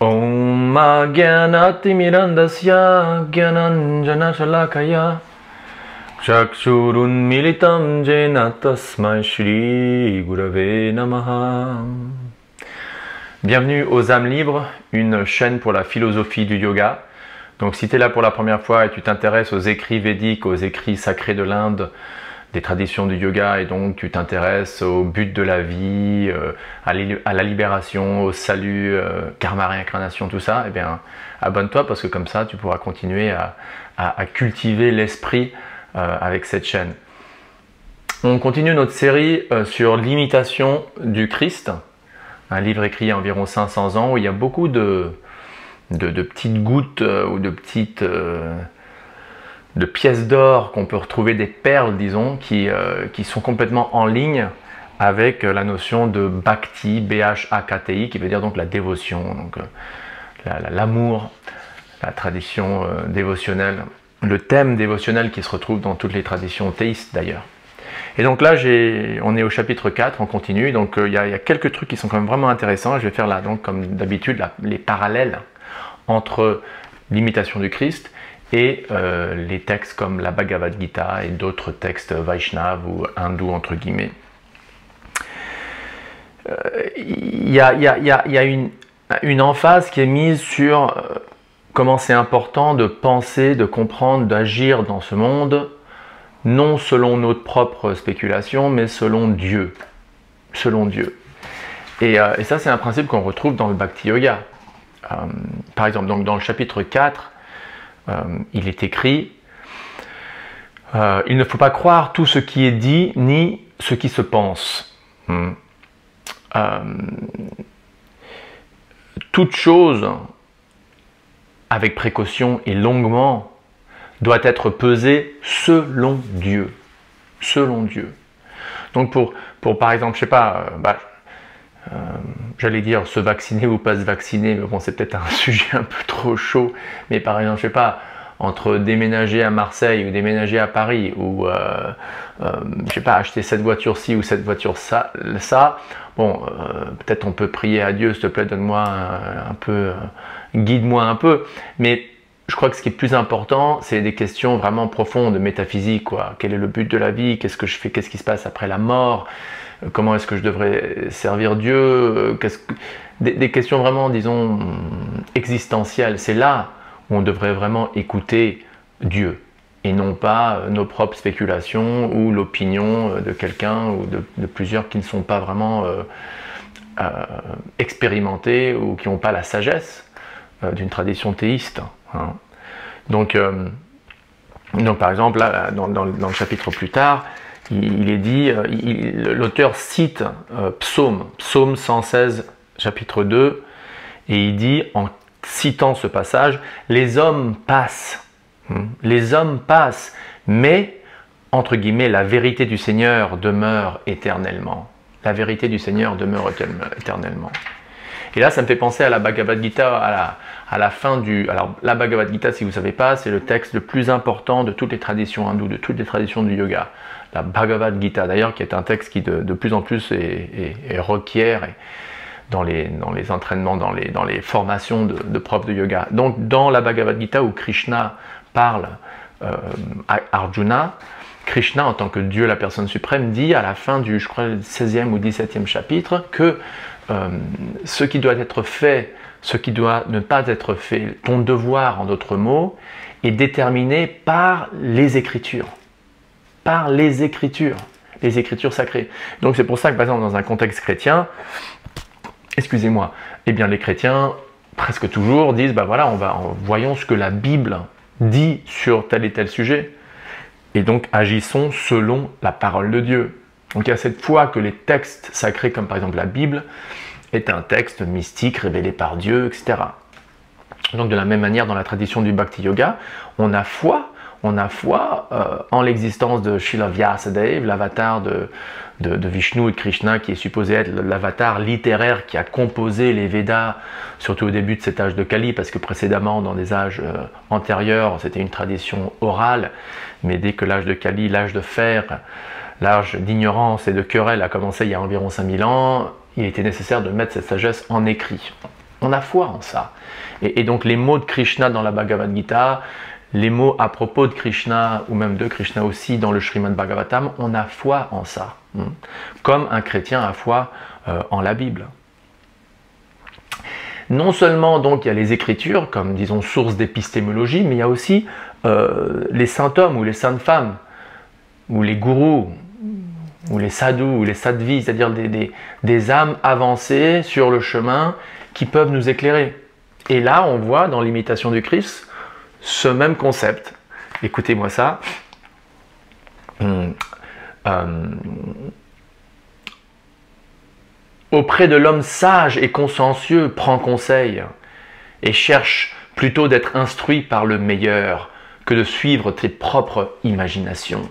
Om Gyanatimirandasya Gyananjana Shalakaya Chakshurun Militam Jena Tasmai Shri Gurave Namaha. Bienvenue aux âmes libres, une chaîne pour la philosophie du yoga. Donc si tu es là pour la première fois et tu t'intéresses aux écrits védiques, aux écrits sacrés de l'Inde, des traditions du yoga, et donc tu t'intéresses au but de la vie, à la libération, au salut, karma, réincarnation, tout ça, eh bien abonne-toi parce que comme ça tu pourras continuer à cultiver l'esprit avec cette chaîne. On continue notre série sur l'imitation du Christ, un livre écrit il y a environ 500 ans où il y a beaucoup de petites gouttes ou de petites de pièces d'or qu'on peut retrouver, des perles disons, qui sont complètement en ligne avec la notion de bhakti, B-H-A-K-T-I, qui veut dire donc la dévotion, donc l'amour, la tradition dévotionnelle, le thème dévotionnel qui se retrouve dans toutes les traditions théistes d'ailleurs. Et donc là, on est au chapitre 4, on continue, donc il y a quelques trucs qui sont quand même vraiment intéressants. Je vais faire là, donc comme d'habitude, les parallèles entre l'imitation du Christ et les textes comme la Bhagavad Gita et d'autres textes Vaishnav ou hindous entre guillemets. Il y a une emphase qui est mise sur comment c'est important de penser, de comprendre, d'agir dans ce monde, non selon notre propre spéculation, mais selon Dieu. Selon Dieu. Et ça, c'est un principe qu'on retrouve dans le Bhakti Yoga. Par exemple, donc dans le chapitre 4, il est écrit « Il ne faut pas croire tout ce qui est dit, ni ce qui se pense. Toute chose, avec précaution et longuement, doit être pesée selon Dieu. Selon Dieu. » Donc pour par exemple, je sais pas, j'allais dire se vacciner ou pas se vacciner, mais bon c'est peut-être un sujet un peu trop chaud, mais par exemple je sais pas, entre déménager à Marseille ou déménager à Paris ou je sais pas, acheter cette voiture-ci ou cette voiture ça bon peut-être on peut prier à Dieu, s'il te plaît donne-moi un peu, guide-moi un peu, mais je crois que ce qui est plus important, c'est des questions vraiment profondes, métaphysiques, quoi. Quel est le but de la vie? Qu'est-ce que je fais? Qu'est-ce qui se passe après la mort? Comment est-ce que je devrais servir Dieu? Des questions vraiment, disons, existentielles. C'est là où on devrait vraiment écouter Dieu, et non pas nos propres spéculations ou l'opinion de quelqu'un ou de plusieurs qui ne sont pas vraiment expérimentés ou qui n'ont pas la sagesse d'une tradition théiste. Hein. Donc par exemple, là, dans le chapitre plus tard, il est dit, l'auteur cite Psaume 116, chapitre 2, et il dit, en citant ce passage, « Les hommes passent, les hommes passent, mais, entre guillemets, la vérité du Seigneur demeure éternellement. » La vérité du Seigneur demeure éternellement. Et là, ça me fait penser à la Bhagavad Gita, à la fin du... Alors, la Bhagavad Gita, si vous ne savez pas, c'est le texte le plus important de toutes les traditions hindoues, de toutes les traditions du yoga. La Bhagavad Gita, d'ailleurs, qui est un texte qui de plus en plus est requiert dans les entraînements, dans les formations de profs de yoga. Donc, dans la Bhagavad Gita, où Krishna parle à Arjuna, Krishna, en tant que Dieu, la personne suprême, dit à la fin du, je crois, 16e ou 17e chapitre, que ce qui doit être fait, ce qui doit ne pas être fait, ton devoir en d'autres mots, est déterminé par les Écritures. Par les Écritures sacrées. Donc c'est pour ça que par exemple dans un contexte chrétien, excusez-moi, eh bien les chrétiens, presque toujours, disent, bah voilà, voyons ce que la Bible dit sur tel et tel sujet, et donc agissons selon la parole de Dieu. Donc il y a cette foi que les textes sacrés, comme par exemple la Bible, est un texte mystique révélé par Dieu, etc. Donc de la même manière, dans la tradition du Bhakti Yoga, on a foi en l'existence de Srila Vyasadeva, l'avatar de Vishnu et de Krishna, qui est supposé être l'avatar littéraire qui a composé les Védas, surtout au début de cet âge de Kali, parce que précédemment, dans des âges antérieurs, c'était une tradition orale, mais dès que l'âge de Kali, l'âge de fer, l'âge d'ignorance et de querelle a commencé il y a environ 5000 ans, il était nécessaire de mettre cette sagesse en écrit. On a foi en ça. Et donc les mots de Krishna dans la Bhagavad Gita, les mots à propos de Krishna, ou même de Krishna aussi dans le Srimad Bhagavatam, on a foi en ça. Comme un chrétien a foi en la Bible. Non seulement donc il y a les Écritures, comme disons source d'épistémologie, mais il y a aussi les saints hommes ou les saintes femmes, ou les gourous, ou les sadhus, ou les sadhvis, c'est-à-dire des âmes avancées sur le chemin qui peuvent nous éclairer. Et là, on voit dans l'imitation du Christ ce même concept. Écoutez-moi ça. Auprès de l'homme sage et consciencieux, prends conseil et cherche plutôt d'être instruit par le meilleur que de suivre tes propres imaginations.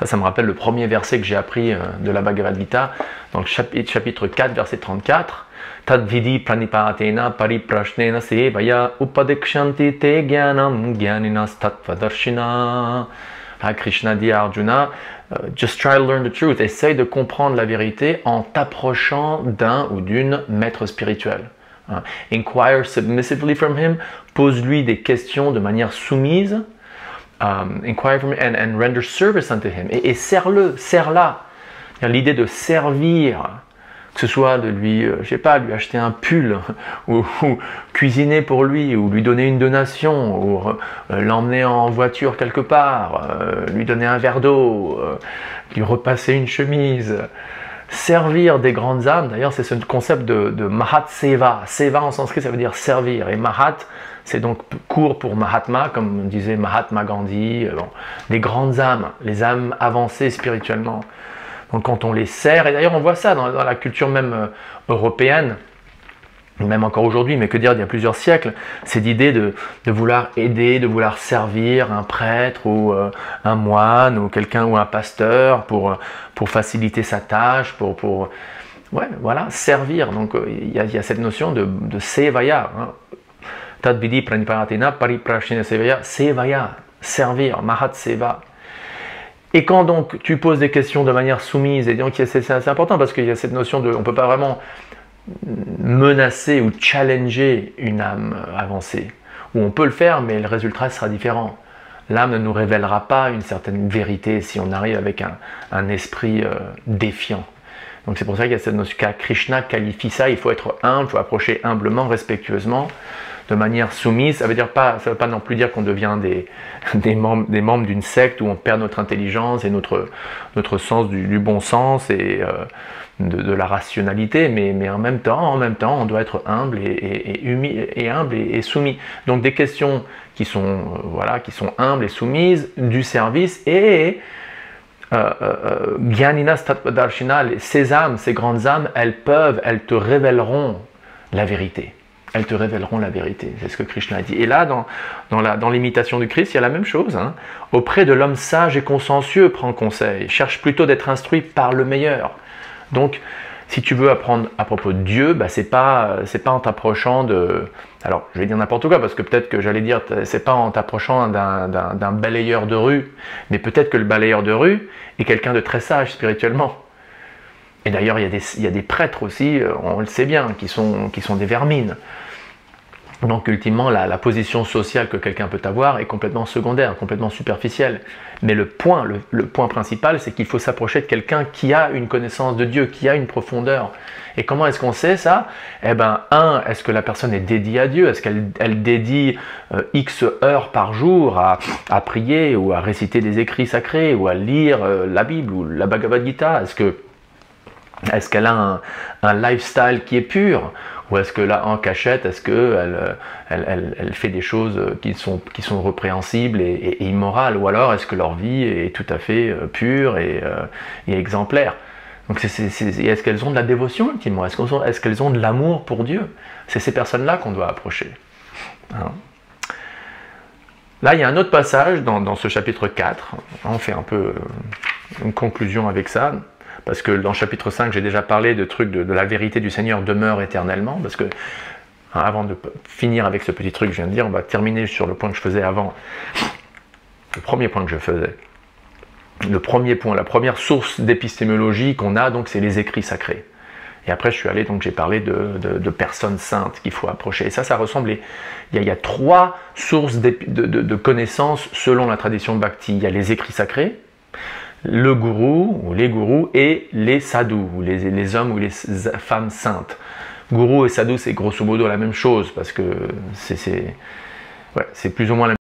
Ça me rappelle le premier verset que j'ai appris de la Bhagavad Gita, dans le chapitre 4, verset 34. Tad vidi pranipatena pariprashnena sevaya upadekshanti te gyanam gyaninas tattvadarshina. Krishna dit à Arjuna, just try to learn the truth, essaye de comprendre la vérité en t'approchant d'un ou d'une maître spirituel. Inquire submissively from him, pose-lui des questions de manière soumise, inquire from him and render service unto him, et serre-le, serre-la. L'idée de servir, que ce soit de lui, je sais pas, lui acheter un pull, ou cuisiner pour lui, ou lui donner une donation, ou l'emmener en voiture quelque part, lui donner un verre d'eau, lui repasser une chemise. Servir des grandes âmes, d'ailleurs c'est ce concept de Mahat Seva. Seva en sanskrit ça veut dire servir, et Mahat c'est donc court pour Mahatma, comme disait Mahatma Gandhi, des grandes âmes, les âmes avancées spirituellement. Donc quand on les sert, et d'ailleurs on voit ça dans la culture même européenne, même encore aujourd'hui, mais que dire d'il y a plusieurs siècles, c'est l'idée de vouloir aider, de vouloir servir un prêtre ou un moine ou quelqu'un ou un pasteur pour faciliter sa tâche, ouais, voilà, servir. Donc il y a cette notion de sevaya. Tad vidi pranipatena pariprashnena sevaya, sevaya, servir, mahat seva. Et quand donc tu poses des questions de manière soumise, et donc c'est important parce qu'il y a cette notion de, on ne peut pas vraiment menacer ou challenger une âme avancée, ou on peut le faire mais le résultat sera différent. L'âme ne nous révélera pas une certaine vérité si on arrive avec un esprit défiant. Donc c'est pour ça qu'il y a cette notion, Krishna qualifie ça, il faut être humble, il faut approcher humblement, respectueusement, de manière soumise. Ça veut pas non plus dire qu'on devient des membres d'une secte où on perd notre intelligence et notre sens du bon sens et de la rationalité, mais en même temps, on doit être humble et soumis. Donc des questions qui sont humbles et soumises, du service et Gyaninas Tattvadarshina, ces âmes, ces grandes âmes, elles te révéleront la vérité. Elles te révéleront la vérité. C'est ce que Krishna a dit. Et là, dans l'imitation du Christ, il y a la même chose. Auprès de l'homme sage et consciencieux, prends conseil. Cherche plutôt d'être instruit par le meilleur. Donc, si tu veux apprendre à propos de Dieu, c'est pas en t'approchant de... Alors, je vais dire n'importe quoi, parce que peut-être que j'allais dire, c'est pas en t'approchant d'un balayeur de rue, mais peut-être que le balayeur de rue est quelqu'un de très sage spirituellement. Et d'ailleurs, il y a des prêtres aussi, on le sait bien, qui sont des vermines. Donc ultimement, la position sociale que quelqu'un peut avoir est complètement secondaire, complètement superficielle. Mais le point principal, c'est qu'il faut s'approcher de quelqu'un qui a une connaissance de Dieu, qui a une profondeur. Et comment est-ce qu'on sait ça? Eh bien, est-ce que la personne est dédiée à Dieu? Est-ce qu'elle dédie X heures par jour à prier ou à réciter des écrits sacrés ou à lire la Bible ou la Bhagavad Gita? Est-ce qu'elle a un lifestyle qui est pur? Ou est-ce que là, en cachette, est-ce qu'elle elle fait des choses qui sont répréhensibles et immorales? Ou alors est-ce que leur vie est tout à fait pure et exemplaire? Donc est-ce qu'elles ont de la dévotion ultimement? Est-ce qu'elles ont de l'amour pour Dieu? C'est ces personnes-là qu'on doit approcher. Là, il y a un autre passage dans ce chapitre 4. On fait un peu une conclusion avec ça. Parce que dans le chapitre 5, j'ai déjà parlé de trucs de la vérité du Seigneur demeure éternellement. Parce que, avant de finir avec ce petit truc que je viens de dire, on va terminer sur le point que je faisais avant. Le premier point que je faisais. Le premier point, la première source d'épistémologie qu'on a, donc, c'est les écrits sacrés. Et après, je suis allé, donc j'ai parlé de personnes saintes qu'il faut approcher. Et ça ressemble. Il y a 3 sources de connaissances selon la tradition bhakti. Il y a les écrits sacrés, le gourou ou les gourous et les sadhus, ou les hommes ou les femmes saintes. Gourou et sadhu, c'est grosso modo la même chose parce que c'est plus ou moins la même chose.